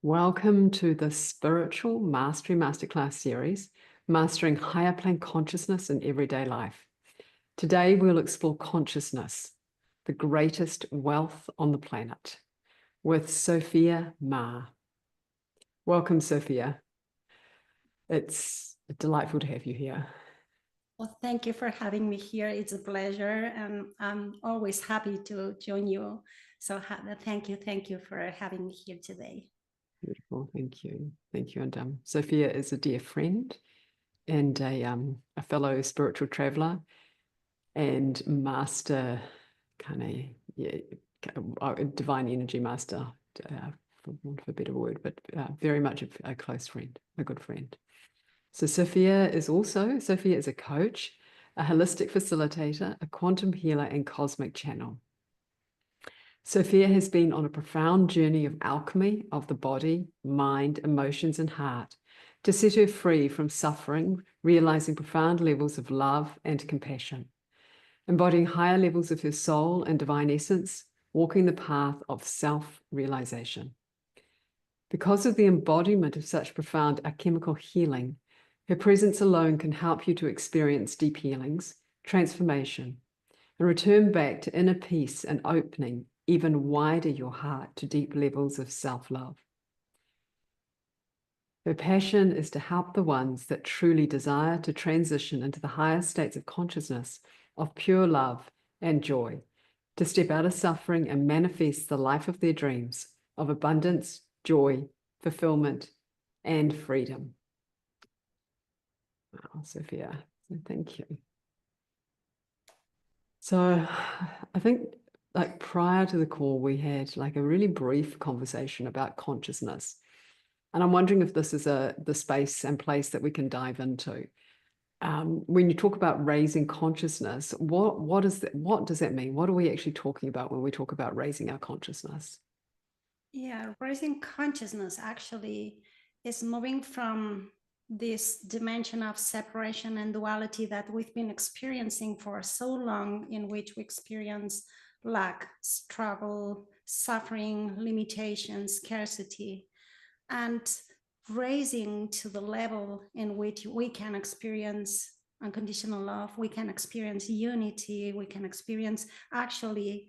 Welcome to the Spiritual Mastery Masterclass series, Mastering Higher Plane Consciousness in Everyday Life. Today, we'll explore consciousness, the greatest wealth on the planet, with Sophia Maa. Welcome, Sophia. It's delightful to have you here. Well, thank you for having me here. It's a pleasure, and I'm always happy to join you. So thank you for having me here today. Beautiful, thank you. Thank you. And Sophia is a dear friend and a fellow spiritual traveler and master, divine energy master, for want of a better word, but very much a close friend, a good friend. So Sophia is a coach, a holistic facilitator, a quantum healer, and cosmic channel. Sophia has been on a profound journey of alchemy of the body, mind, emotions, and heart to set her free from suffering, realizing profound levels of love and compassion, embodying higher levels of her soul and divine essence, walking the path of self-realization. Because of the embodiment of such profound alchemical healing, her presence alone can help you to experience deep healings, transformation, and return back to inner peace and opening even wider your heart to deep levels of self-love. Her passion is to help the ones that truly desire to transition into the higher states of consciousness of pure love and joy, to step out of suffering and manifest the life of their dreams of abundance, joy, fulfillment, and freedom. Wow, Sophia, thank you. So I think like prior to the call, we had like a really brief conversation about consciousness. And I'm wondering if this is the space and place that we can dive into. When you talk about raising consciousness, what does that mean? What are we actually talking about when we talk about raising our consciousness? Yeah, raising consciousness actually is moving from this dimension of separation and duality that we've been experiencing for so long, in which we experience lack, struggle, suffering, limitations, scarcity, and raising to the level in which we can experience unconditional love, we can experience unity, we can experience actually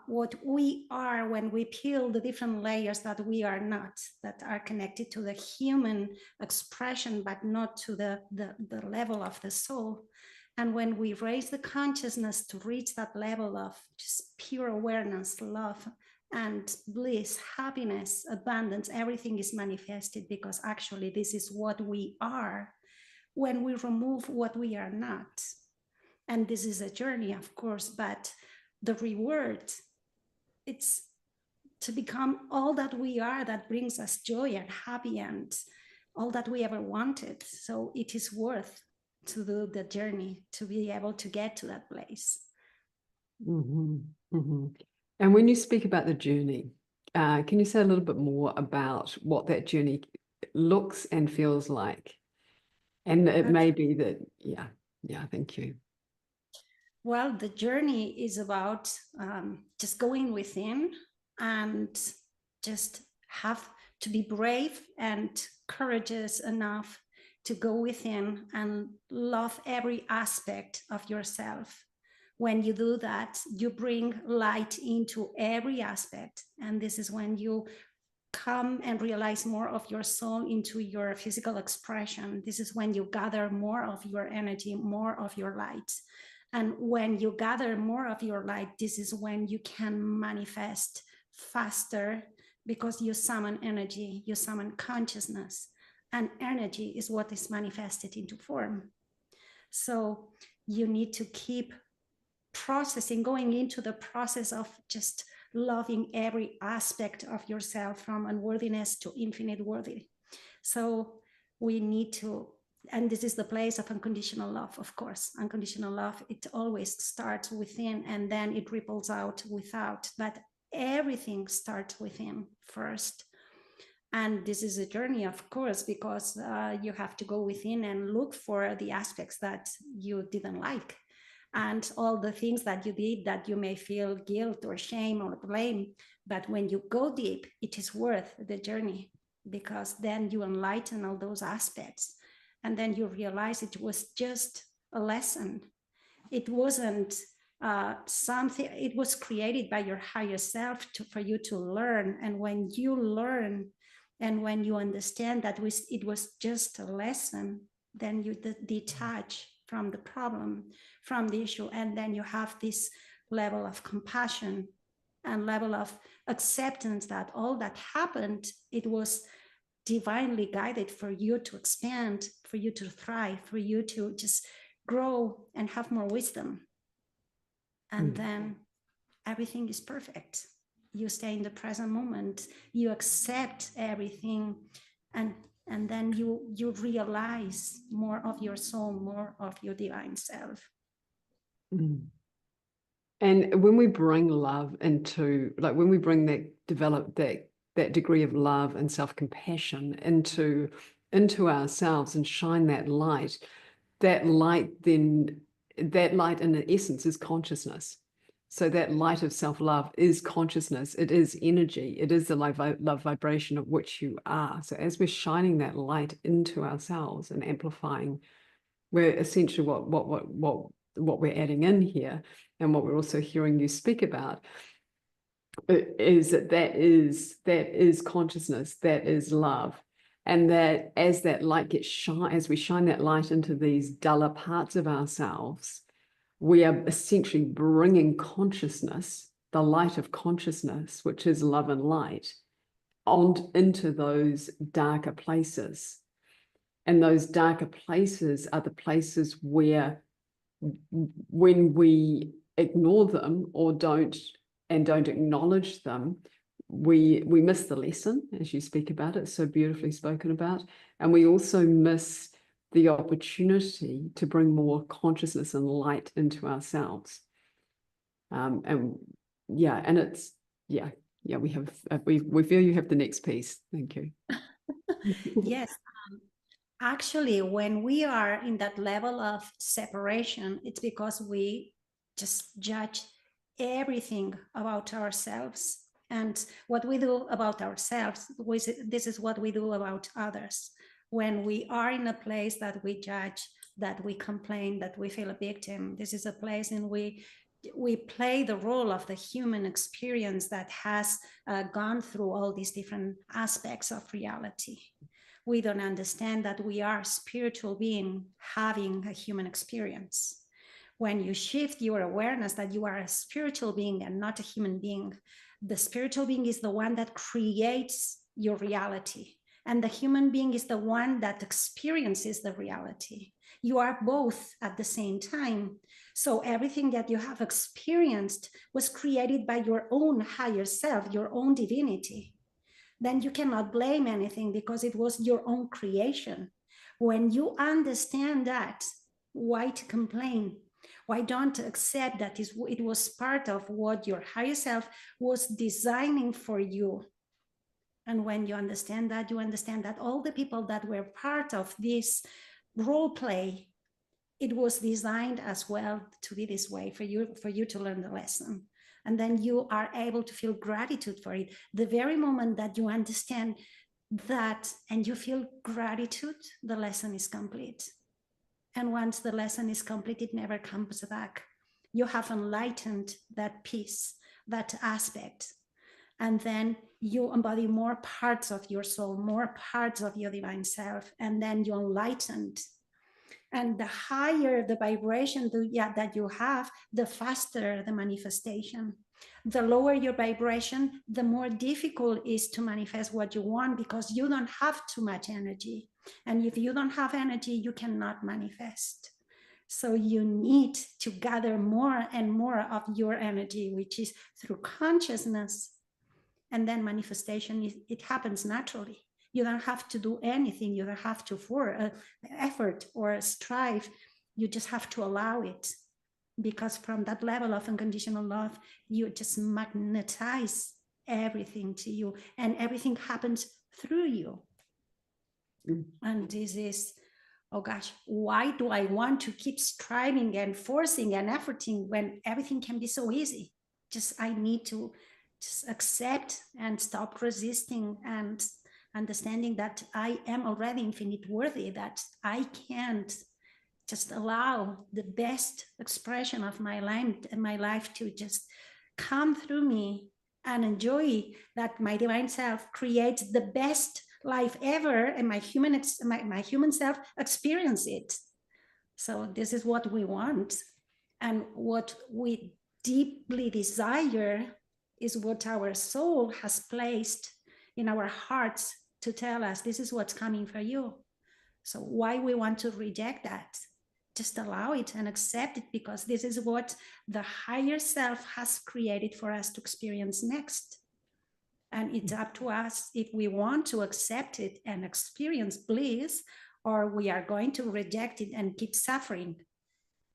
what we are when we peel the different layers that we are not, that are connected to the human expression, but not to the level of the soul. And when we raise the consciousness to reach that level of just pure awareness, love, and bliss, happiness, abundance, everything is manifested, because actually this is what we are when we remove what we are not. And this is a journey, of course, but the reward, it's to become all that we are, that brings us joy and happy and all that we ever wanted. So it is worth to do the journey to be able to get to that place. Mm-hmm. Mm-hmm. And when you speak about the journey, can you say a little bit more about what that journey looks and feels like? And it may be that, yeah, thank you. Well, the journey is about just going within and just have to be brave and courageous enough to go within and love every aspect of yourself. When you do that, you bring light into every aspect. And this is when you come and realize more of your soul into your physical expression. This is when you gather more of your energy, more of your light. And when you gather more of your light, this is when you can manifest faster, because you summon energy, you summon consciousness, and energy is what is manifested into form. So you need to keep processing, going into the process of just loving every aspect of yourself, from unworthiness to infinite worthy. So we need to, and this is the place of unconditional love, of course. Unconditional love, it always starts within and then it ripples out without, but everything starts within first. And this is a journey, of course, because you have to go within and look for the aspects that you didn't like, and all the things that you did that you may feel guilt or shame or blame. But when you go deep, it is worth the journey. because then you enlighten all those aspects. And then you realize it was just a lesson. It wasn't something, it was created by your higher self for you to learn. And when you learn and when you understand that it was just a lesson, then you detach from the problem, from the issue, and then you have this level of compassion and level of acceptance that all that happened, it was divinely guided for you to expand, for you to thrive, for you to just grow and have more wisdom. And then everything is perfect. You stay in the present moment, you accept everything, and then you realize more of your soul, more of your divine self. And when we bring love into, like when we bring develop that degree of love and self-compassion into ourselves and shine that light in essence is consciousness. So that light of self-love is consciousness. It is energy. It is the love vibration of which you are. So as we're shining that light into ourselves and amplifying, we're essentially what we're adding in here, and what we're also hearing you speak about is that is consciousness, that is love. And that as that light as we shine that light into these duller parts of ourselves, we are essentially bringing consciousness, the light of consciousness, which is love and light, into those darker places. And those darker places are the places where, when we ignore them or don't acknowledge them, we miss the lesson, as you speak about it, so beautifully spoken about. And we also miss the opportunity to bring more consciousness and light into ourselves. And it's, we feel you have the next piece. Thank you. Yes. Actually, when we are in that level of separation, it's because we just judge everything about ourselves. And what we do about ourselves, this is what we do about others. When we are in a place that we judge, that we complain, that we feel a victim, this is a place in which we play the role of the human experience that has gone through all these different aspects of reality. We don't understand that we are a spiritual being having a human experience. When you shift your awareness that you are a spiritual being and not a human being, the spiritual being is the one that creates your reality, and the human being is the one that experiences the reality. You are both at the same time. So everything that you have experienced was created by your own higher self, your own divinity. Then you cannot blame anything because it was your own creation. When you understand that, why to complain? Why don't accept that it was part of what your higher self was designing for you? And when you understand that, you understand that all the people that were part of this role play, it was designed as well to be this way for you to learn the lesson. And then you are able to feel gratitude for it. The very moment that you understand that and you feel gratitude, the lesson is complete. And once the lesson is complete, it never comes back. You have enlightened that piece, that aspect. And then you embody more parts of your soul, more parts of your divine self, and then you enlightened. And the higher the vibration that you have, the faster the manifestation. The lower your vibration, the more difficult it is to manifest what you want, because you don't have too much energy. And if you don't have energy, you cannot manifest. So you need to gather more and more of your energy, which is through consciousness. And then manifestation, it happens naturally. You don't have to do anything. You don't have to for effort or strive. You just have to allow it, because from that level of unconditional love, you just magnetize everything to you, and everything happens through you. And this is, oh gosh, why do I want to keep striving and forcing and efforting when everything can be so easy? I need to just accept and stop resisting and understanding that I am already infinite worthy, that I can't just allow the best expression of my life to just come through me, and enjoy that my divine self creates the best life ever, and my human self experience it. So this is what we want, and what we deeply desire is what our soul has placed in our hearts to tell us this is what's coming for you. So why we want to reject that? Just allow it and accept it, because this is what the higher self has created for us to experience next. And it's up to us if we want to accept it and experience bliss, or we are going to reject it and keep suffering.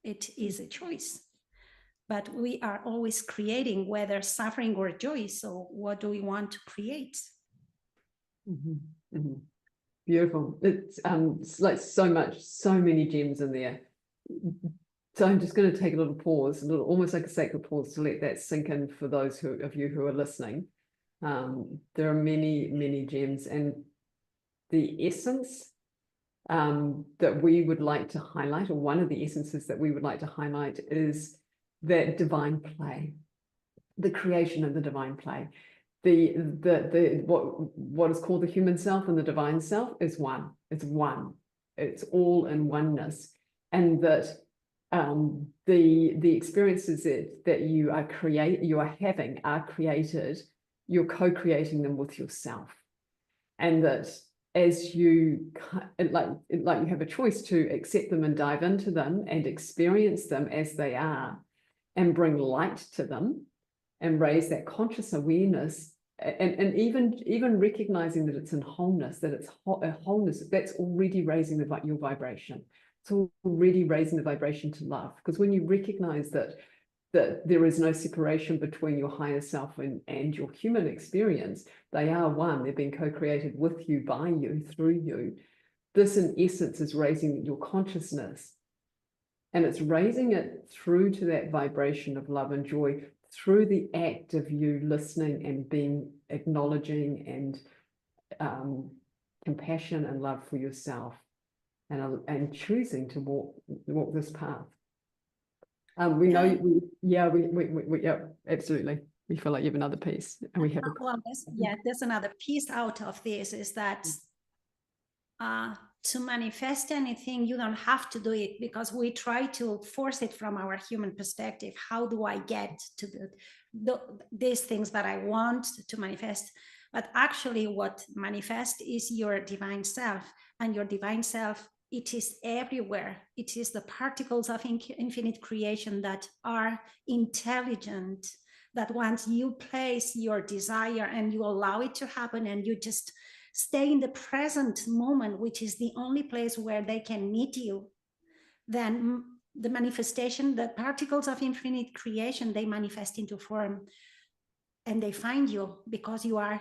It is a choice. But we are always creating, whether suffering or joy. So what do we want to create? Mm-hmm. Mm-hmm. Beautiful. It's like so many gems in there. So I'm just going to take a little pause, almost like a sacred pause, to let that sink in for those of you who are listening. There are many gems, and the essence that we would like to highlight, or one of the essences that we would like to highlight, is that divine play, the creation of the divine play. What is called the human self and the divine self is one. It's one. It's all in oneness, and that the experiences that you are having are created. You're co-creating them with yourself, and that as you like you have a choice to accept them and dive into them and experience them as they are, and bring light to them, and raise that conscious awareness, and even recognizing that it's in wholeness, that it's a wholeness, that's already raising your vibration. It's already raising the vibration to love, because when you recognize that there is no separation between your higher self and your human experience, they are one, they've been co-created with you, by you, through you. This in essence is raising your consciousness, and it's raising it through to that vibration of love and joy, through the act of you listening and being acknowledging and compassion and love for yourself, and choosing to walk this path. We know, yeah, absolutely. We feel like you have another piece, and we have. Well, there's another piece out of this, is that to manifest anything, you don't have to do it, because we try to force it from our human perspective. How do I get to these things that I want to manifest? But actually what manifests is your divine self, and your divine self, it is everywhere. It is the particles of infinite creation that are intelligent, that once you place your desire and you allow it to happen, and you just stay in the present moment, which is the only place where they can meet you, then the manifestation, the particles of infinite creation, they manifest into form, and they find you, because you are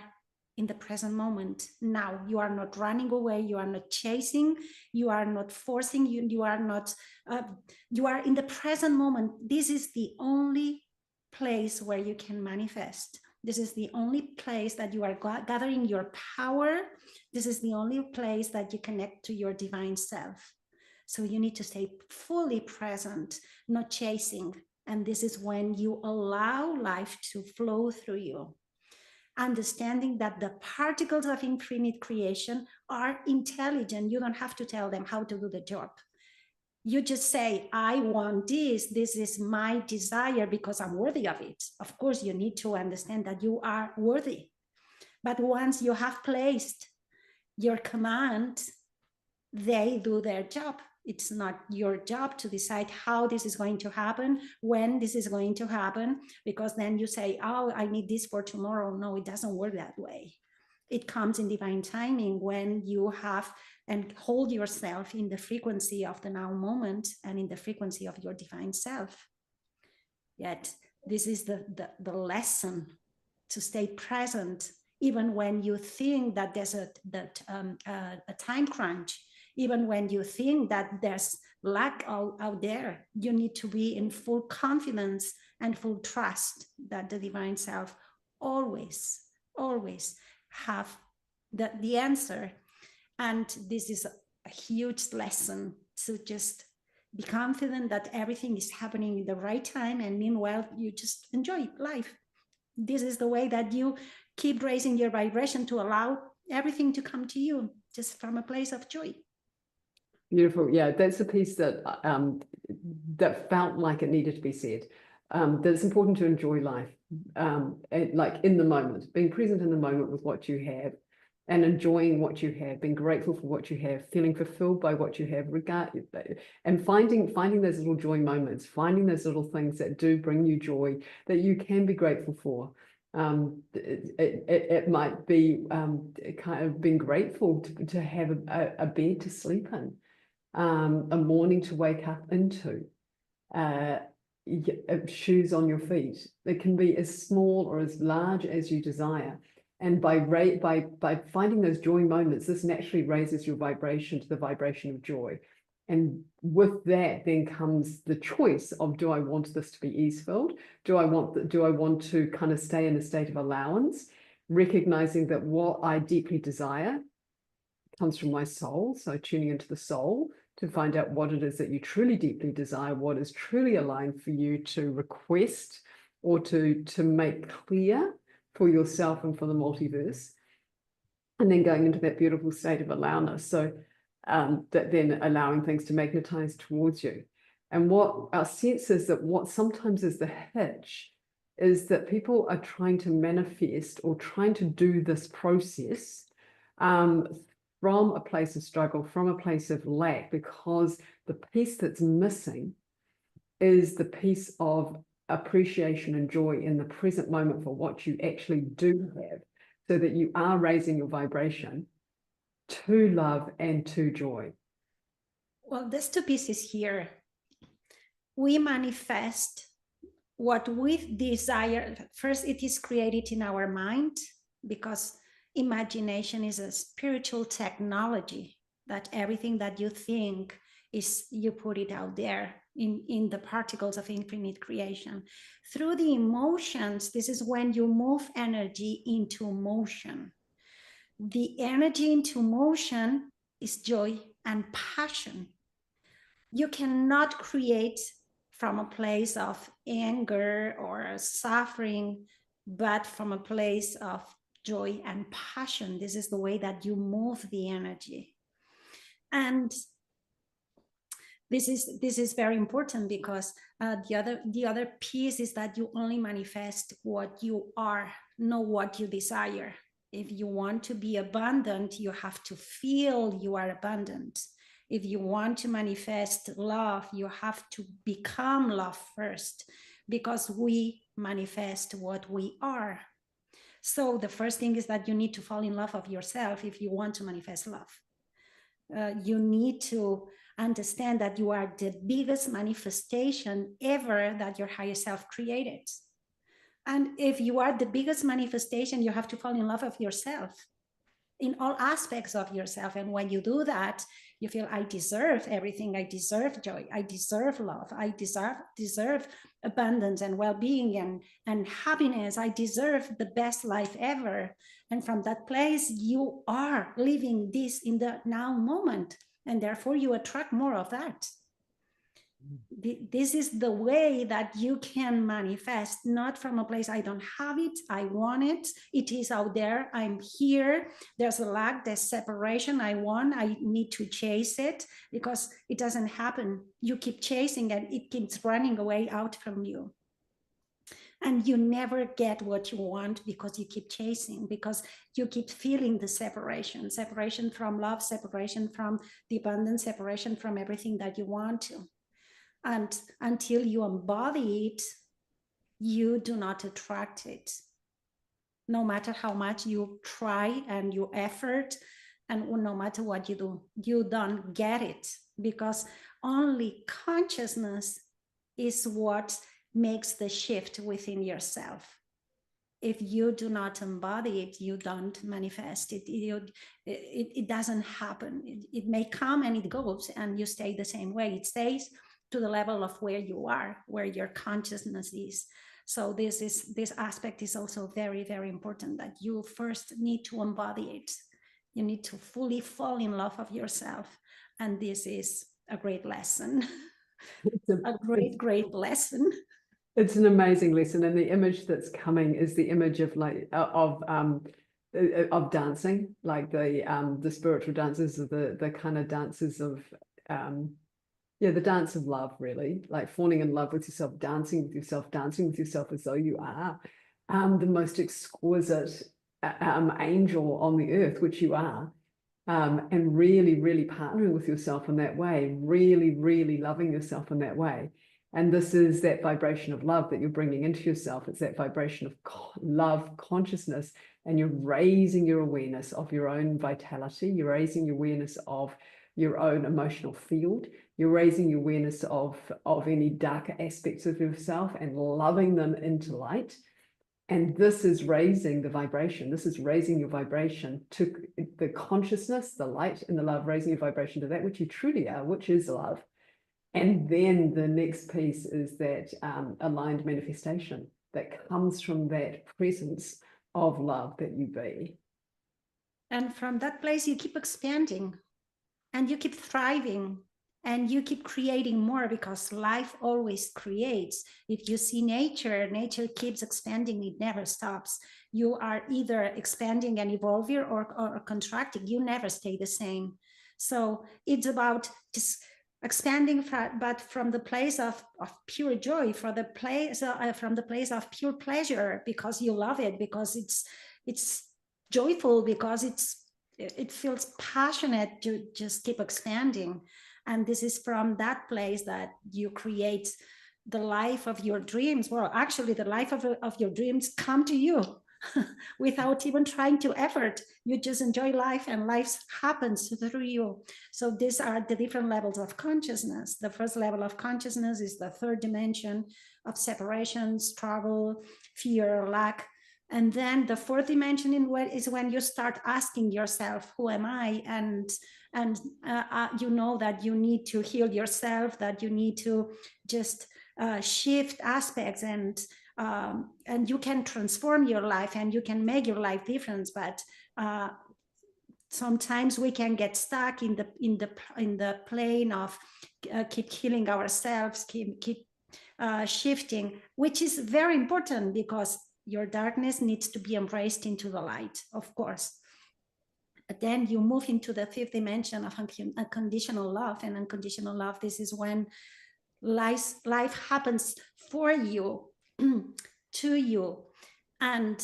in the present moment. Now you are not running away, you are not chasing, you are not forcing, you are not you are in the present moment. This is the only place where you can manifest. This is the only place that you are gathering your power. This is the only place that you connect to your divine self. So you need to stay fully present, not chasing. And this is when you allow life to flow through you, understanding that the particles of infinite creation are intelligent. You don't have to tell them how to do the job. You just say, I want this. This is my desire because I'm worthy of it. Of course, you need to understand that you are worthy. But once you have placed your command, they do their job. It's not your job to decide how this is going to happen, when this is going to happen, because then you say, oh, I need this for tomorrow. No, it doesn't work that way. It comes in divine timing, when you have and hold yourself in the frequency of the now moment and in the frequency of your divine self. Yet this is the lesson, to stay present, even when you think that there's a time crunch, even when you think that there's lack out there. You need to be in full confidence and full trust that the divine self always have the answer. And this is a huge lesson to just be confident that everything is happening in the right time, and meanwhile you just enjoy life. This is the way that you keep raising your vibration to allow everything to come to you just from a place of joy. Beautiful. Yeah, that's a piece that that felt like it needed to be said. That it's important to enjoy life, like in the moment, being present in the moment with what you have, and enjoying what you have, being grateful for what you have, feeling fulfilled by what you have, and finding those little joy moments, finding those little things that do bring you joy that you can be grateful for. It might be kind of being grateful to have a bed to sleep in, a morning to wake up into, shoes on your feet. It can be as small or as large as you desire. And by finding those joy moments, this naturally raises your vibration to the vibration of joy. And with that then comes the choice of, do I want this to be ease-filled? Do I want to kind of stay in a state of allowance, recognizing that what I deeply desire comes from my soul? So tuning into the soul to find out what it is that you truly deeply desire, what is truly aligned for you to request or to make clear for yourself and for the multiverse, and then going into that beautiful state of allowness. So that then allowing things to magnetize towards you. And what our sense is that what sometimes is the hitch is that people are trying to manifest or trying to do this process from a place of struggle, from a place of lack, because the piece that's missing is the piece of appreciation and joy in the present moment for what you actually do have, so that you are raising your vibration to love and to joy. Well, there's two pieces here. We manifest what we desire. First, it is created in our mind, because imagination is a spiritual technology, that everything that you think is, you put it out there in the particles of infinite creation. Through the emotions, this is when you move energy into motion. The energy into motion is joy and passion. You cannot create from a place of anger or suffering, but from a place of joy and passion. This is the way that you move the energy. And this is very important, because the other piece is that you only manifest what you are, not what you desire. If you want to be abundant, you have to feel you are abundant. If you want to manifest love, you have to become love first, because we manifest what we are. So the first thing is that you need to fall in love of yourself if you want to manifest love. You need to understand that you are the biggest manifestation ever that your higher self created. And if you are the biggest manifestation, you have to fall in love of yourself in all aspects of yourself. And when you do that, you feel, I deserve everything. I deserve joy. I deserve love. I deserve abundance and well-being and happiness. I deserve the best life ever. And from that place, you are living this in the now moment. And therefore you attract more of that. This is the way that you can manifest, not from a place, I don't have it, I want it, it is out there, I'm here, there's a lack, there's separation, I need to chase it, because it doesn't happen. You keep chasing and it keeps running away out from you. And you never get what you want, because you keep chasing, because you keep feeling the separation from love, separation from the abundance, separation from everything that you want to. And until you embody it, you do not attract it. No matter how much you try and you effort, and no matter what you do, you don't get it, because only consciousness is what makes the shift within yourself. If you do not embody it, you don't manifest it. It doesn't happen. It may come and it goes, and you stay the same way. It stays to the level of where you are, where your consciousness is. So this aspect is also very, very important, that you first need to embody it. You need to fully fall in love of yourself. And this is a great lesson. A great lesson. It's an amazing lesson, and the image that's coming is the image of dancing, like the spiritual dances, of the kind of dances of the dance of love, really, like falling in love with yourself, dancing with yourself as though you are the most exquisite angel on the earth, which you are. And really, really partnering with yourself in that way, really, really loving yourself in that way. And this is that vibration of love that you're bringing into yourself. It's that vibration of love consciousness, and you're raising your awareness of your own vitality. You're raising your awareness of your own emotional field. You're raising your awareness of any darker aspects of yourself and loving them into light. And this is raising the vibration. This is raising your vibration to the consciousness, the light and the love, raising your vibration to that which you truly are, which is love. And then the next piece is that aligned manifestation that comes from that presence of love that you be. And from that place, you keep expanding and you keep thriving and you keep creating more, because life always creates. If you see nature, nature keeps expanding. It never stops. You are either expanding and evolving or contracting. You never stay the same. So it's about just expanding, but from the place of pure joy, from the place of pure pleasure, because you love it, because it's joyful, because it feels passionate to just keep expanding. And this is from that place that you create the life of your dreams. Well, actually, the life of your dreams come to you without even trying to effort. You just enjoy life, and life happens through you. So these are the different levels of consciousness. The first level of consciousness is the third dimension of separation, struggle, fear, lack. And then the fourth dimension is when you start asking yourself, who am I? And you know that you need to heal yourself, that you need to just shift aspects, and you can transform your life and you can make your life different. But sometimes we can get stuck in the plane of keep healing ourselves, keep shifting, which is very important, because your darkness needs to be embraced into the light, of course. But then you move into the fifth dimension of unconditional love. And unconditional love, this is when life happens for you, to you. And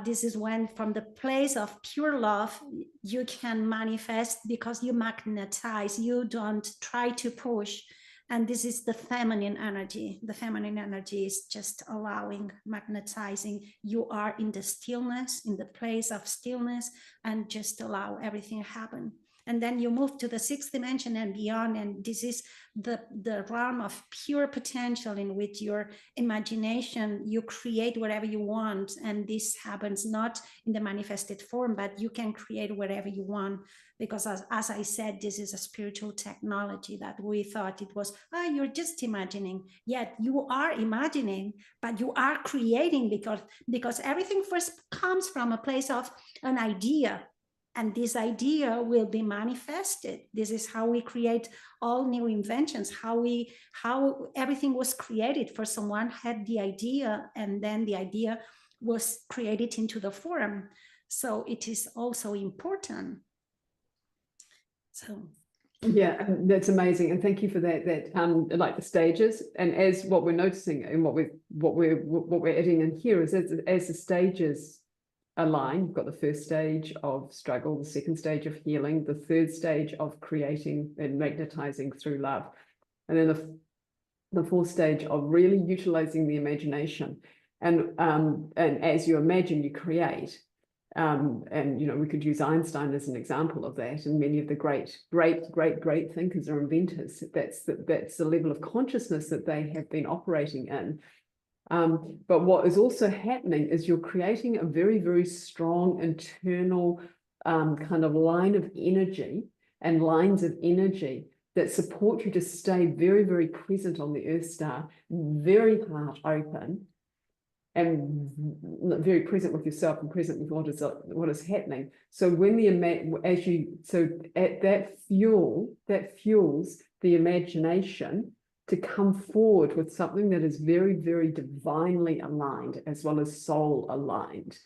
this is when, from the place of pure love, you can manifest, because you magnetize, you don't try to push. And this is the feminine energy. The feminine energy is just allowing, magnetizing. You are in the stillness, in the place of stillness, and just allow everything happen. And then you move to the sixth dimension and beyond. And this is the realm of pure potential, in which your imagination, you create whatever you want. And this happens not in the manifested form, but you can create whatever you want. Because as I said, this is a spiritual technology that we thought it was, you're just imagining. Yet you are imagining, but you are creating, because everything first comes from a place of an idea. And this idea will be manifested. This is how we create all new inventions, how everything was created. For someone had the idea, and then the idea was created into the form. So it is also important. So yeah, that's amazing, and thank you for that. Like the stages, and as what we're noticing and what we're adding in here is, as the stages align, you've got the first stage of struggle, the second stage of healing, the third stage of creating and magnetizing through love, and then the fourth stage of really utilizing the imagination. And as you imagine, you create. And we could use Einstein as an example of that, and many of the great thinkers or inventors. That's the level of consciousness that they have been operating in. But what is also happening is you're creating a very, very strong internal kind of line of energy and lines of energy that support you to stay very, very present on the Earth star, very heart open, and very present with yourself and present with what is happening. So when that fuels the imagination to come forward with something that is very, very divinely aligned as well as soul aligned.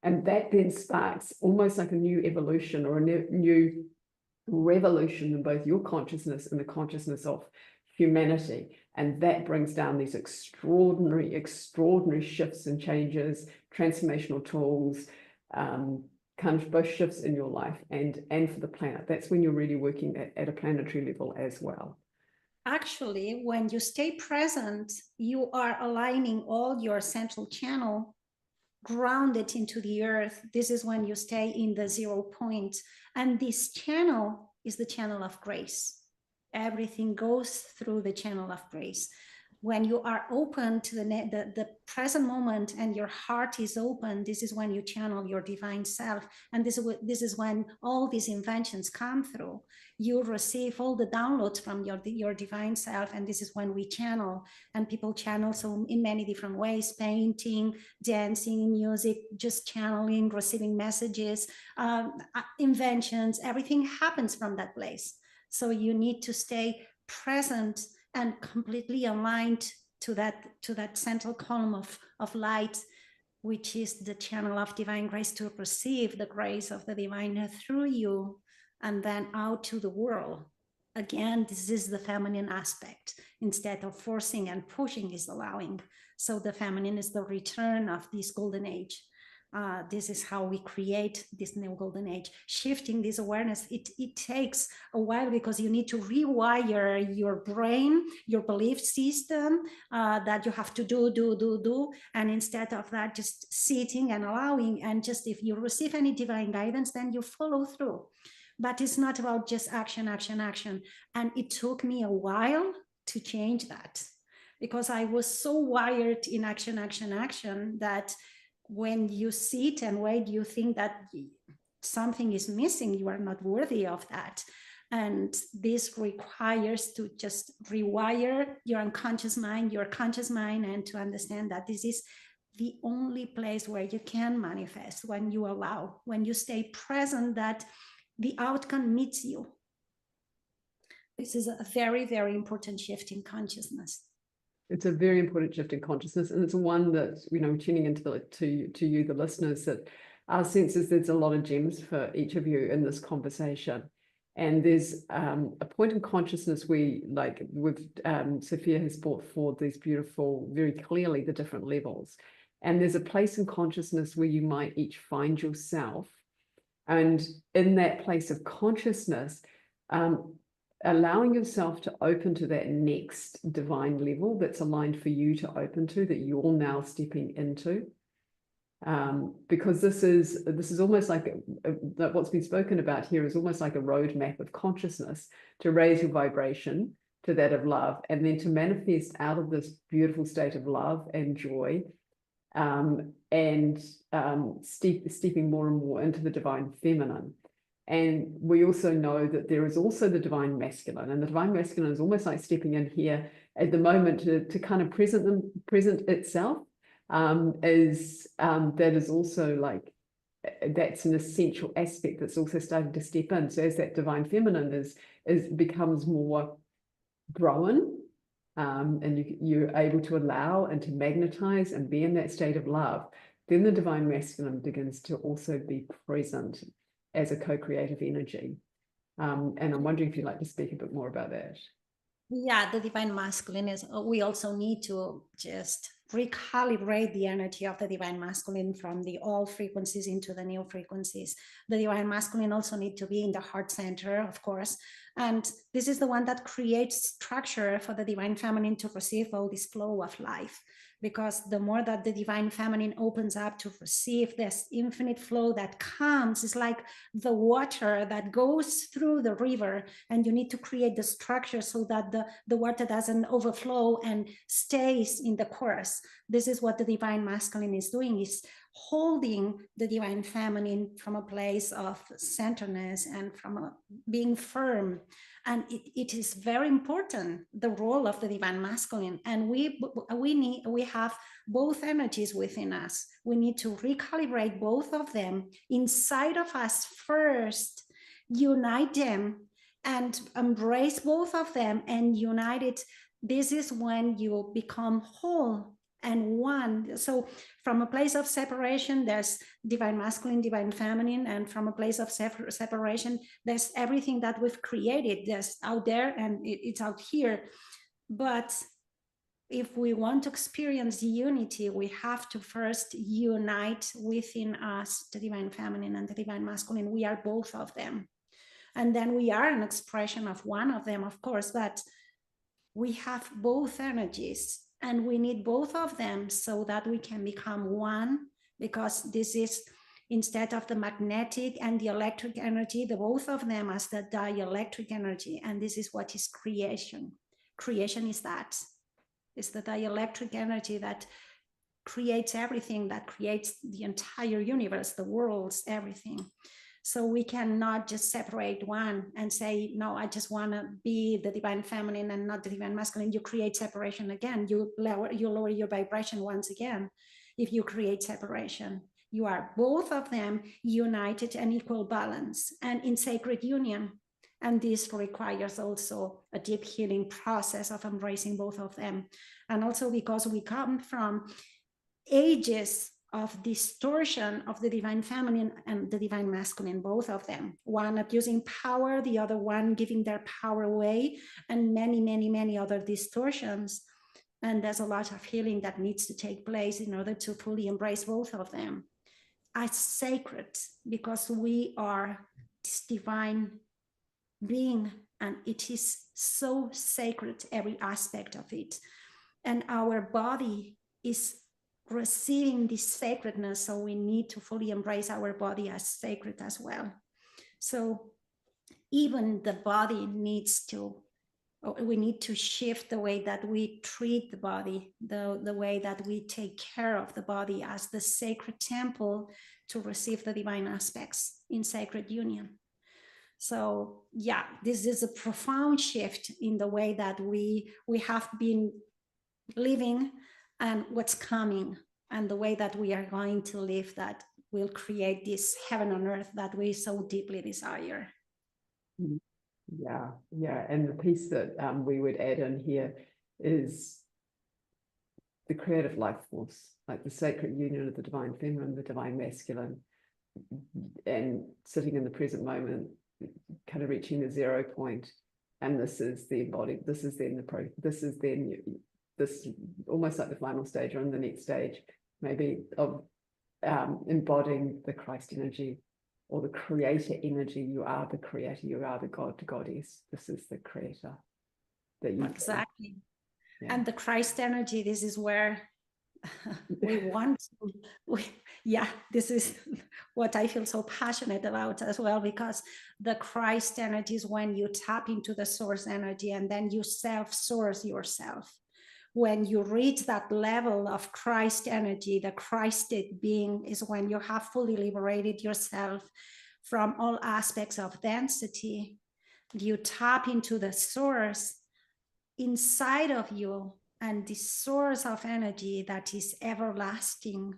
And that then sparks almost like a new evolution or a new revolution in both your consciousness and the consciousness of humanity. And that brings down these extraordinary shifts and changes, transformational tools, kind of both shifts in your life and for the planet. That's when you're really working at a planetary level as well. Actually, when you stay present, you are aligning all your central channel grounded into the earth. This is when you stay in the 0 point. And this channel is the channel of grace. Everything goes through the channel of grace. When you are open to the present moment and your heart is open, this is when you channel your divine self. And this is when all these inventions come through. You receive all the downloads from your divine self. And this is when we channel, and people channel so in many different ways: painting, dancing, music, just channeling, receiving messages, inventions. Everything happens from that place. So you need to stay present and completely aligned to that central column of light, which is the channel of divine grace, to receive the grace of the divine through you and then out to the world. Again, this is the feminine aspect. Instead of forcing and pushing, is allowing. So the feminine is the return of this golden age. This is how we create this new golden age. Shifting this awareness, it takes a while, because you need to rewire your brain, your belief system, that you have to do. And instead of that, just sitting and allowing, and just if you receive any divine guidance, then you follow through. But it's not about just action. And it took me a while to change that, because I was so wired in action that when you sit and wait, you think that something is missing, you are not worthy of that. And this requires to just rewire your unconscious mind, your conscious mind, and to understand that this is the only place where you can manifest, when you allow, when you stay present, that the outcome meets you. This is a very, very important shift in consciousness. It's a very important shift in consciousness, and it's one that, tuning into to you, the listeners, that our sense is there's a lot of gems for each of you in this conversation. And there's a point in consciousness where, like with Sophia has brought forward these beautiful, very clearly the different levels. And there's a place in consciousness where you might each find yourself. And in that place of consciousness, allowing yourself to open to that next divine level that's aligned for you to open to, that you're now stepping into. Because this is almost like what's been spoken about here is almost like a roadmap of consciousness to raise your vibration to that of love, and then to manifest out of this beautiful state of love and joy, stepping more and more into the divine feminine. And we also know that there is also the divine masculine, and the divine masculine is almost like stepping in here at the moment to kind of present itself. That is also like, that's an essential aspect that's also starting to step in. So as that divine feminine becomes more grown, and you're able to allow and to magnetize and be in that state of love, then the divine masculine begins to also be present as a co-creative energy. And I'm wondering if you'd like to speak a bit more about that. Yeah, the divine masculine is, we also need to just recalibrate the energy of the divine masculine from the old frequencies into the new frequencies. The divine masculine also need to be in the heart center, of course. And this is the one that creates structure for the divine feminine to receive all this flow of life. Because the more that the divine feminine opens up to receive this infinite flow that comes, it's like the water that goes through the river, and you need to create the structure so that the water doesn't overflow and stays in the course. This is what the divine masculine is doing, is holding the divine feminine from a place of centeredness and from being firm. And it is very important, the role of the divine masculine. And we have both energies within us. We need to recalibrate both of them inside of us first, unite them and embrace both of them and unite it. This is when you become whole and one. So from a place of separation, there's divine masculine, divine feminine, and from a place of separation, there's everything that we've created. There's out there and it's out here. But if we want to experience unity, we have to first unite within us the divine feminine and the divine masculine. We are both of them. And then we are an expression of one of them, of course, but we have both energies and we need both of them so that we can become one, because this is, instead of the magnetic and the electric energy, the both of them as the dielectric energy. And this is what is creation. Creation is that. It's the dielectric energy that creates everything, that creates the entire universe, the worlds, everything. So we cannot just separate one and say, no, I just want to be the divine feminine and not the divine masculine. You create separation again. You lower your vibration once again. If you create separation, you are both of them united and equal balance and in sacred union. And this requires also a deep healing process of embracing both of them. And also because we come from ages of distortion of the divine feminine and the divine masculine, both of them, one abusing power, the other one giving their power away, and many, many, many other distortions. And there's a lot of healing that needs to take place in order to fully embrace both of them as sacred, because we are this divine being and it is so sacred, every aspect of it. And our body is receiving this sacredness, so we need to fully embrace our body as sacred as well. So even the body needs to, we need to shift the way that we treat the body, the way that we take care of the body as the sacred temple to receive the divine aspects in sacred union. So yeah, this is a profound shift in the way that we have been living and what's coming, and the way that we are going to live, that will create this heaven on earth that we so deeply desire. Yeah, yeah. And the piece that we would add in here is the creative life force, like the sacred union of the divine feminine, the divine masculine, and sitting in the present moment, kind of reaching the 0 point. And this is the embodied, this is almost like the final stage, or in the next stage, maybe, of embodying the Christ energy or the creator energy. You are the creator, you are the God, the goddess. This is the creator that you exactly. Yeah. And the Christ energy, this is where we want to, yeah, this is what I feel so passionate about as well, because the Christ energy is when you tap into the source energy and then you self-source yourself. When you reach that level of Christ energy, the Christed being, is when you have fully liberated yourself from all aspects of density. You tap into the source inside of you, and the source of energy that is everlasting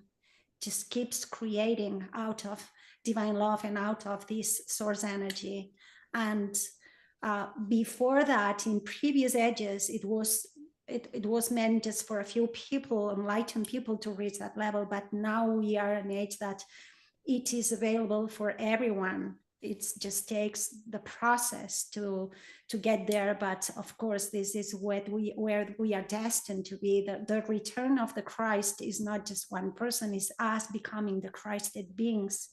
just keeps creating out of divine love and out of this source energy. And before that, in previous ages, it was meant just for a few people, enlightened people, to reach that level. But now we are an age that it is available for everyone. It just takes the process to get there. But of course, this is where we are destined to be. The return of the Christ is not just one person, it's us becoming the Christed beings,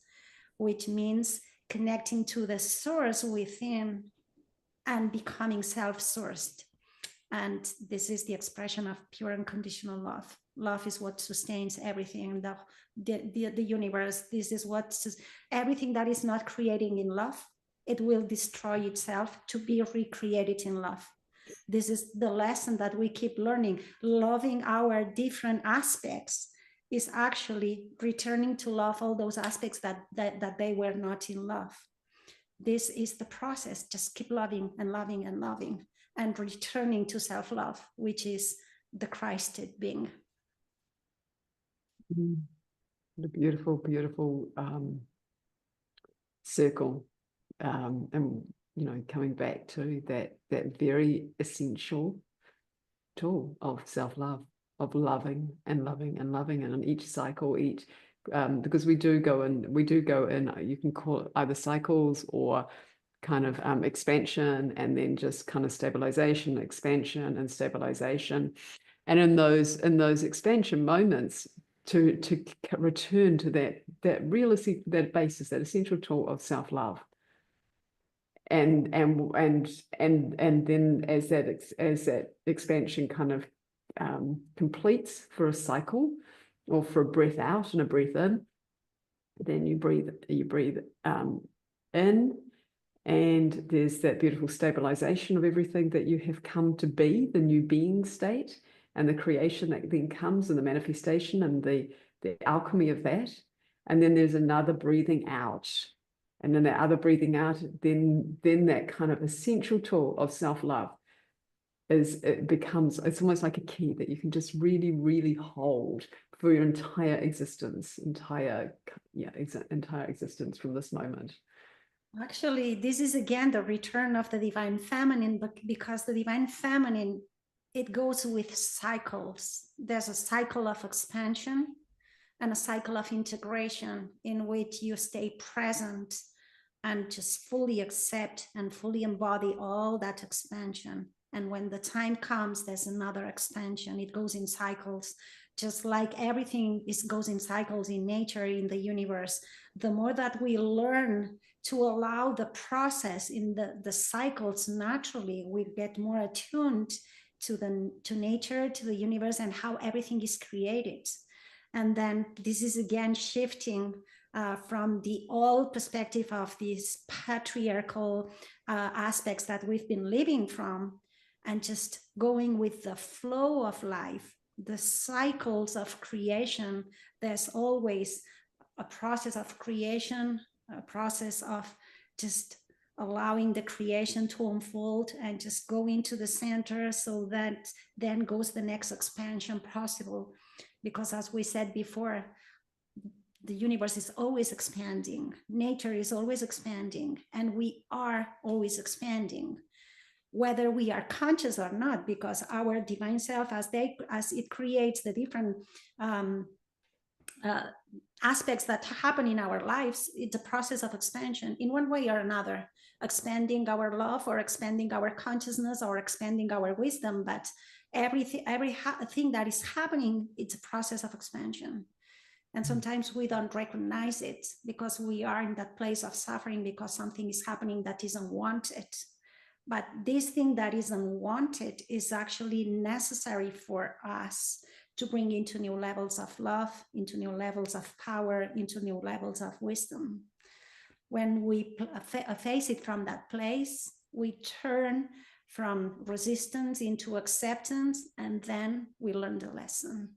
which means connecting to the source within and becoming self-sourced. And this is the expression of pure unconditional love. Love is what sustains everything, the universe. This is what everything that is not creating in love, it will destroy itself to be recreated in love. This is the lesson that we keep learning, loving our different aspects is actually returning to love all those aspects that they were not in love. This is the process. Just keep loving and loving and loving and returning to self-love, which is the Christed being. The beautiful, beautiful circle. And, you know, coming back to that very essential tool of self-love, of loving and loving and loving, and on each cycle, because we do go in, you can call it either cycles or kind of expansion, and then just kind of stabilization, expansion and stabilization. And in those expansion moments, to return to that realistic, that basis, that essential tool of self-love. And then as that expansion kind of completes for a cycle, or for a breath out and a breath in, then you breathe in, and there's that beautiful stabilization of everything that you have come to be, the new being state, and the creation that then comes, and the manifestation and the alchemy of that. And then there's another breathing out, and then that other breathing out, then that kind of essential tool of self-love it's almost like a key that you can just really, really hold for your entire existence, entire existence from this moment. Actually, this is again the return of the divine feminine, but because the divine feminine, it goes with cycles. There's a cycle of expansion and a cycle of integration in which you stay present and just fully accept and fully embody all that expansion. And when the time comes, there's another expansion. It goes in cycles, just like everything goes in cycles in nature, in the universe. The more that we learn to allow the process in the cycles naturally, we get more attuned to nature, to the universe, and how everything is created. And then this is again shifting from the old perspective of these patriarchal aspects that we've been living from, and just going with the flow of life, the cycles of creation. There's always a process of creation, a process of just allowing the creation to unfold and just go into the center, so that then goes the next expansion possible. Because as we said before, the universe is always expanding, nature is always expanding, and we are always expanding, whether we are conscious or not, because our divine self, as it creates the different aspects that happen in our lives, it's a process of expansion in one way or another, expanding our love or expanding our consciousness or expanding our wisdom. But everything that is happening, it's a process of expansion. And sometimes we don't recognize it because we are in that place of suffering because something is happening that is unwanted. But this thing that is unwanted is actually necessary for us to bring into new levels of love, into new levels of power, into new levels of wisdom. When we face it from that place, we turn from resistance into acceptance, and then we learn the lesson.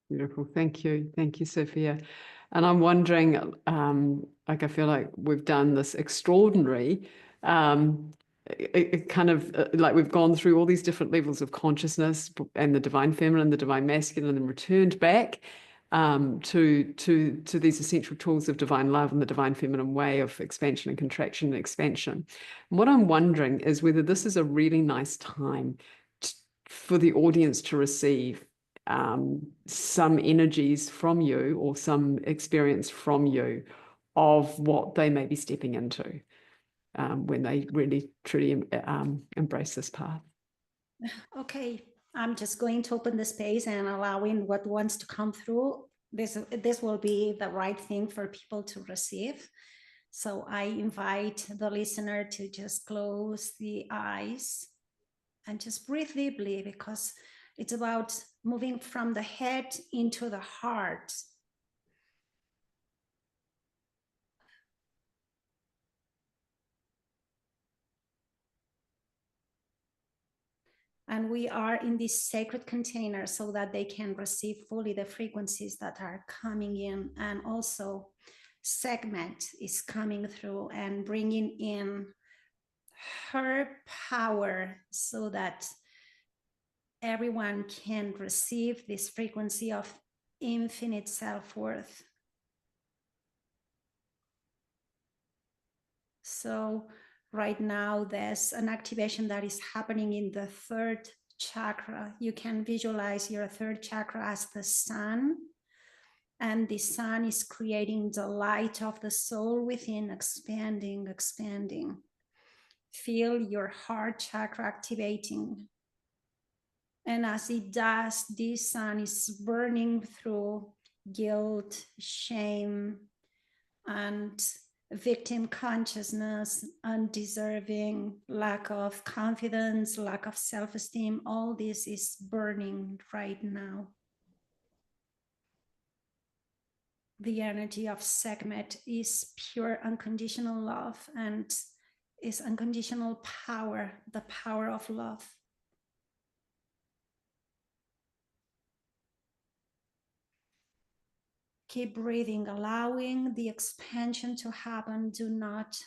Beautiful. Thank you, Sophia. And I'm wondering, like, I feel like we've done this extraordinary it kind of like we've gone through all these different levels of consciousness and the divine feminine, the divine masculine, and returned back to these essential tools of divine love and the divine feminine way of expansion and contraction and expansion. And what I'm wondering is whether this is a really nice time for the audience to receive some energies from you, or some experience from you of what they may be stepping into when they really truly embrace this path. Okay, I'm just going to open the space and allowing what wants to come through. This will be the right thing for people to receive. So I invite the listener to just close the eyes and just breathe deeply, because it's about moving from the head into the heart. And we are in this sacred container so that they can receive fully the frequencies that are coming in. And also Segment is coming through and bringing in her power so that everyone can receive this frequency of infinite self-worth. So right now there's an activation that is happening in the third chakra. You can visualize your third chakra as the sun, and the sun is creating the light of the soul within, expanding, expanding. Feel your heart chakra activating. And as it does, this sun is burning through guilt, shame, and victim consciousness, undeserving, lack of confidence, lack of self-esteem. All this is burning right now. The energy of Sekhmet is pure unconditional love and is unconditional power, the power of love. Keep breathing, allowing the expansion to happen. Do not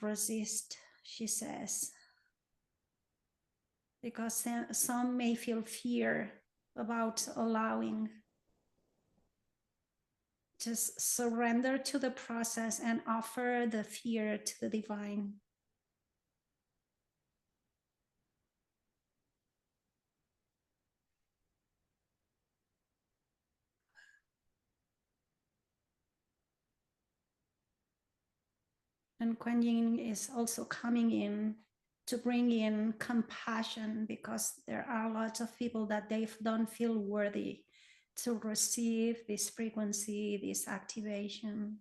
resist, she says. Because some may feel fear about allowing. Just surrender to the process and offer the fear to the divine. And Kuan Yin is also coming in to bring in compassion, because there are lots of people that they don't feel worthy to receive this frequency, this activation.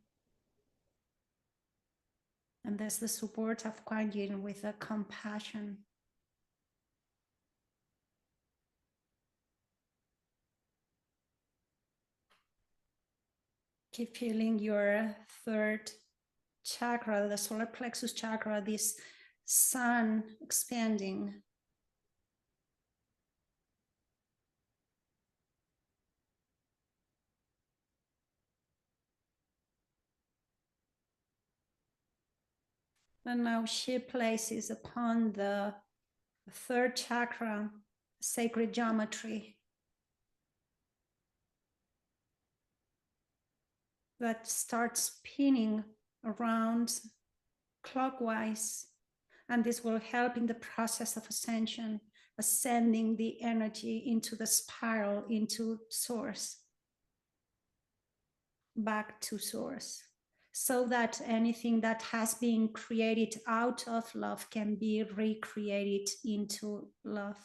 And there's the support of Kuan Yin with the compassion. Keep feeling your third chakra, the solar plexus chakra, this sun expanding. And now she places upon the third chakra sacred geometry that starts spinning around clockwise. And this will help in the process of ascension, ascending the energy into the spiral, into source, back to source, so that anything that has been created out of love can be recreated into love.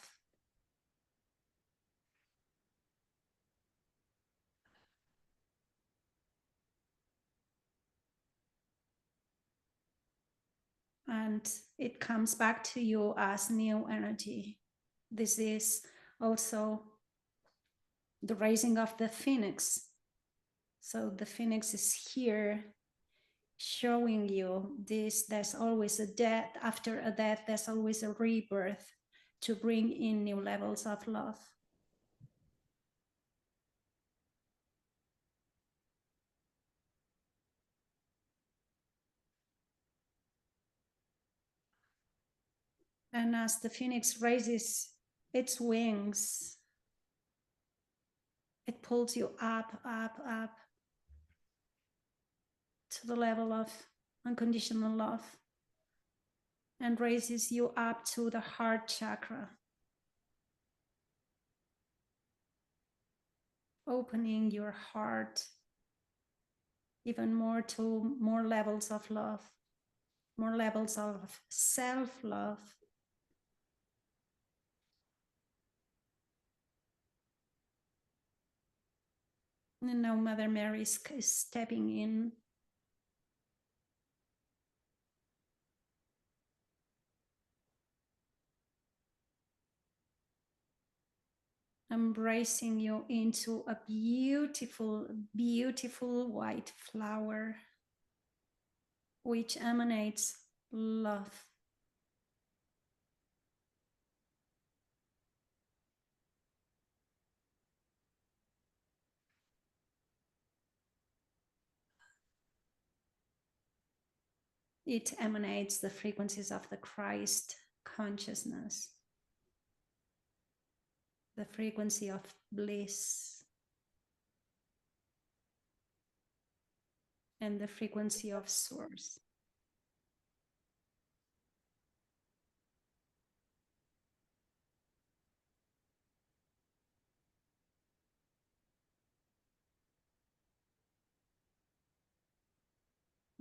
And it comes back to you as new energy. This is also the raising of the phoenix. So the phoenix is here showing you this. There's always a death. After a death, there's always a rebirth to bring in new levels of love. And as the phoenix raises its wings, it pulls you up, up, up to the level of unconditional love and raises you up to the heart chakra, opening your heart even more to more levels of love, more levels of self-love. And now Mother Mary is stepping in, embracing you into a beautiful, beautiful white flower, which emanates love. it emanates the frequencies of the Christ consciousness, the frequency of bliss, and the frequency of source.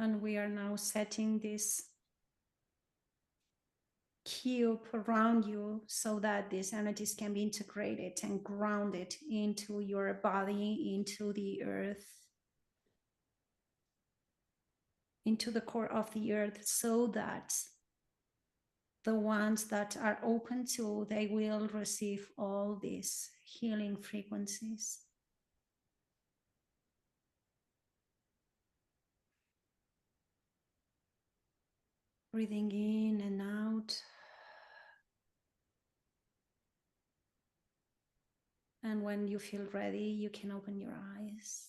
And we are now setting this cube around you so that these energies can be integrated and grounded into your body, into the earth, into the core of the earth, so that the ones that are open to, they will receive all these healing frequencies. Breathing in and out. And when you feel ready, you can open your eyes.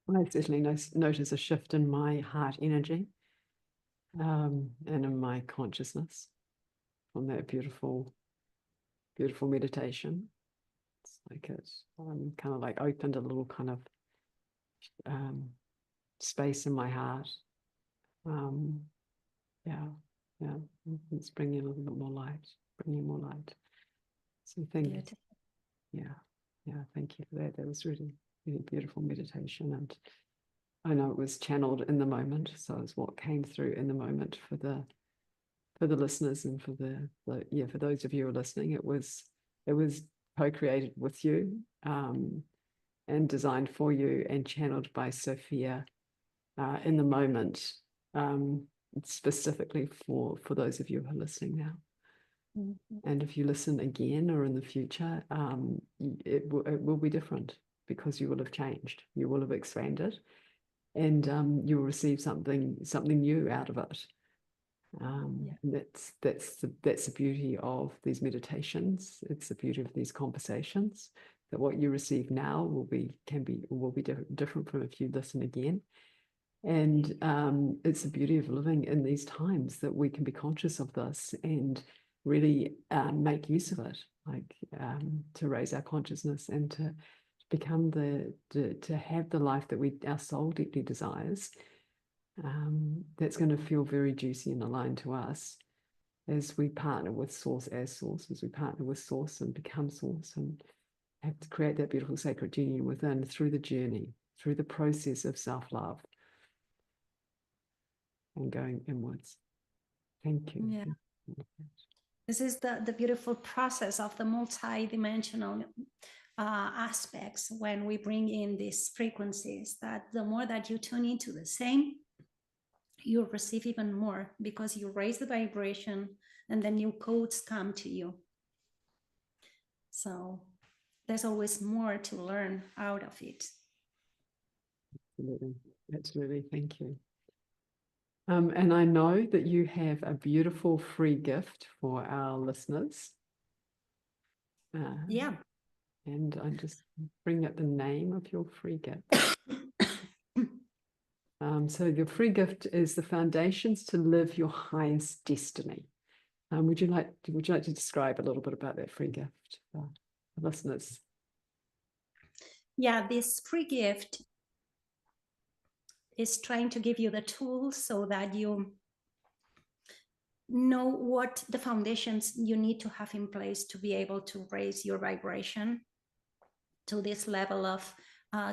I certainly notice a shift in my heart energy and in my consciousness from that beautiful, beautiful meditation. It's like it kind of like opened a little kind of space in my heart. Yeah, it's bringing a little bit more light, bringing more light. So thank you. Yeah, thank you for that. That was really, really beautiful meditation, and I know it was channeled in the moment, so it's what came through in the moment for the listeners and for for those of you who are listening. It was co-created with you and designed for you and channeled by Sophia in the moment, specifically for those of you who are listening now. And if you listen again or in the future, it will be different, because you will have changed, you will have expanded, and you will receive something new out of it. That's the beauty of these meditations. It's the beauty of these conversations, that what you receive now will be different from if you listen again. And it's the beauty of living in these times, that we can be conscious of this and really make use of it, like to raise our consciousness and to become to have the life that our soul deeply desires. That's going to feel very juicy and aligned to us as we partner with Source as we partner with Source and become Source, and have to create that beautiful sacred union within through the journey, through the process of self-love and going inwards. Thank you. Yeah. This is the beautiful process of the multi-dimensional aspects when we bring in these frequencies, that the more that you tune into the same, you'll receive even more, because you raise the vibration and the new codes come to you. So there's always more to learn out of it. Absolutely. Thank you. And I know that you have a beautiful free gift for our listeners. Yeah. And I just bring up the name of your free gift. So your free gift is the Foundations to Live Your Highest Destiny. Would you like to describe a little bit about that free gift for the listeners? Yeah, this free gift is trying to give you the tools so that you know what the foundations you need to have in place to be able to raise your vibration to this level of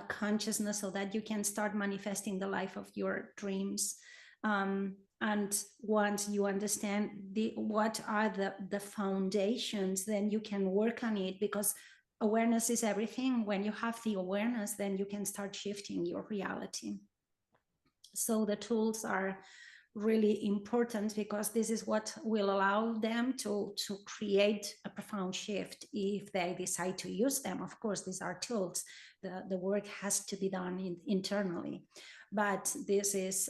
consciousness, so that you can start manifesting the life of your dreams. And once you understand what are the foundations, then you can work on it, because awareness is everything. When you have the awareness, then you can start shifting your reality. So the tools are really important, because this is what will allow them to create a profound shift if they decide to use them. Of course, these are tools. The work has to be done internally, but this is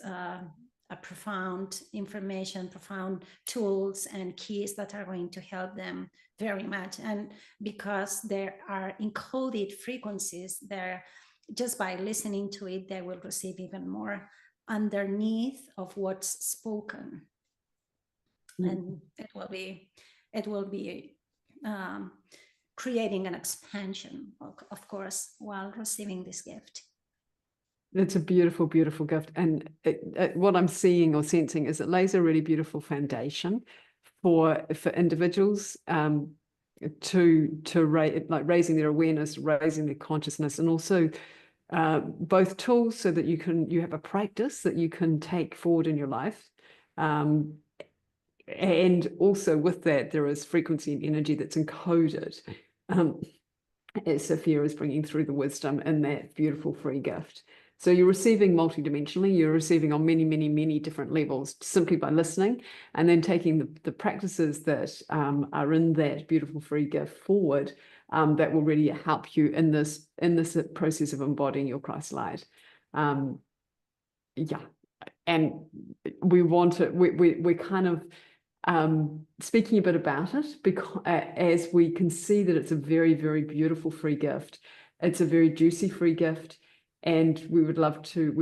a profound information, profound tools and keys that are going to help them very much. And because there are encoded frequencies there, just by listening to it, they will receive even more underneath of what's spoken. And it will be creating an expansion, of course, while receiving this gift. It's a beautiful, beautiful gift. And what I'm seeing or sensing is it lays a really beautiful foundation for individuals to raising their awareness, raising their consciousness, and also both tools so that you have a practice that you can take forward in your life. And also with that, there is frequency and energy that's encoded. As Sophia is bringing through the wisdom in that beautiful free gift. So you're receiving multidimensionally, you're receiving on many, many, many different levels simply by listening, and then taking the practices that are in that beautiful free gift forward that will really help you in this process of embodying your Christ light. Yeah, and we want to, we're kind of speaking a bit about it because as we can see that it's a very, very beautiful free gift. It's a very juicy free gift, and we'd love to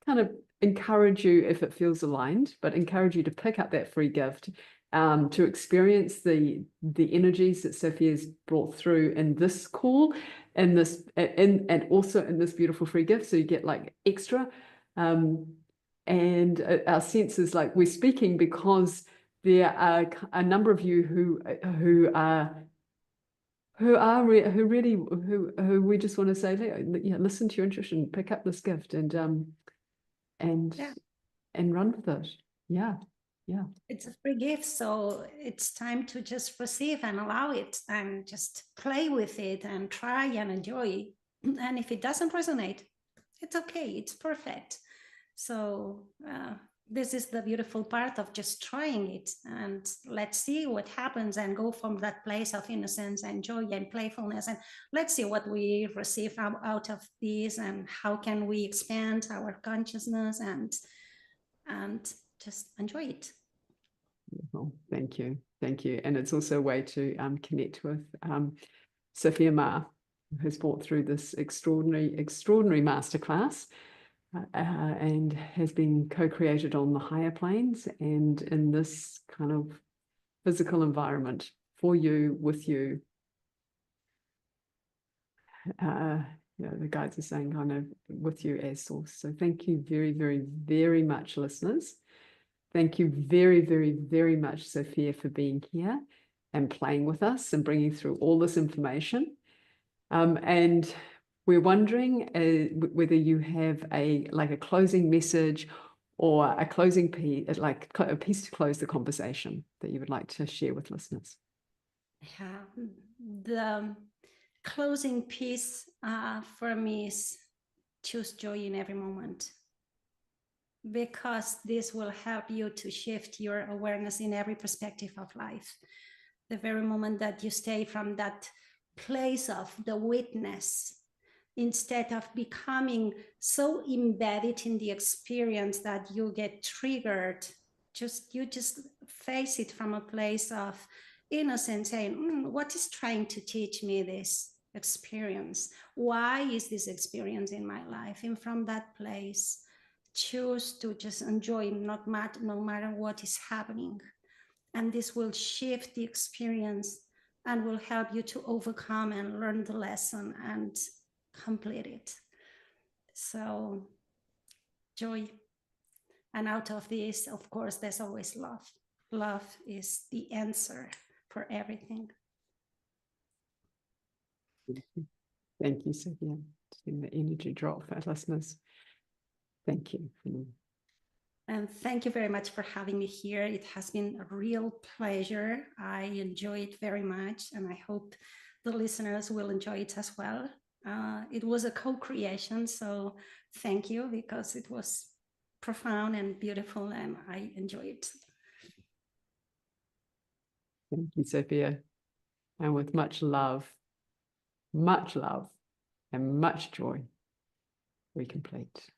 kind of encourage you, if it feels aligned, but encourage you to pick up that free gift, to experience the energies that Sophia's brought through in this call, and also in this beautiful free gift. So you get like extra. And our sense is like we're speaking because there are a number of you who we just want to say, yeah, listen to your intuition, pick up this gift, and run with it. Yeah. It's a free gift, so it's time to just receive and allow it, and just play with it and try and enjoy. And if it doesn't resonate, it's okay. It's perfect. So this is the beautiful part of just trying it, and let's see what happens, and go from that place of innocence and joy and playfulness, and let's see what we receive out of this, and how can we expand our consciousness and just enjoy it. Well, thank you. And it's also a way to connect with Sophia Maa, who has brought through this extraordinary masterclass. And has been co-created on the higher planes and in this kind of physical environment for you, with you. The guides are saying kind of with you as source. So thank you very, very, very much, listeners. Thank you very, very, very much, Sophia, for being here and playing with us and bringing through all this information. And we're wondering whether you have a closing message or a closing piece, like a piece to close the conversation that you would like to share with listeners. Yeah, the closing piece for me is choose joy in every moment, because this will help you to shift your awareness in every perspective of life. The very moment that you stay from that place of the witness, instead of becoming so embedded in the experience that you get triggered, you just face it from a place of innocence, saying, what is trying to teach me this experience? Why is this experience in my life? And from that place, choose to just enjoy, no matter what is happening. And this will shift the experience and will help you to overcome and learn the lesson and complete it. So joy. And out of this, of course, there's always love. Love is the answer for everything. Thank you, Sophia. Seeing the energy drop for our listeners. Thank you. And thank you very much for having me here. It has been a real pleasure. I enjoy it very much, and I hope the listeners will enjoy it as well. It was a co-creation, so thank you, because it was profound and beautiful, and I enjoy it. Thank you, Sophia. And with much love and much joy, we complete.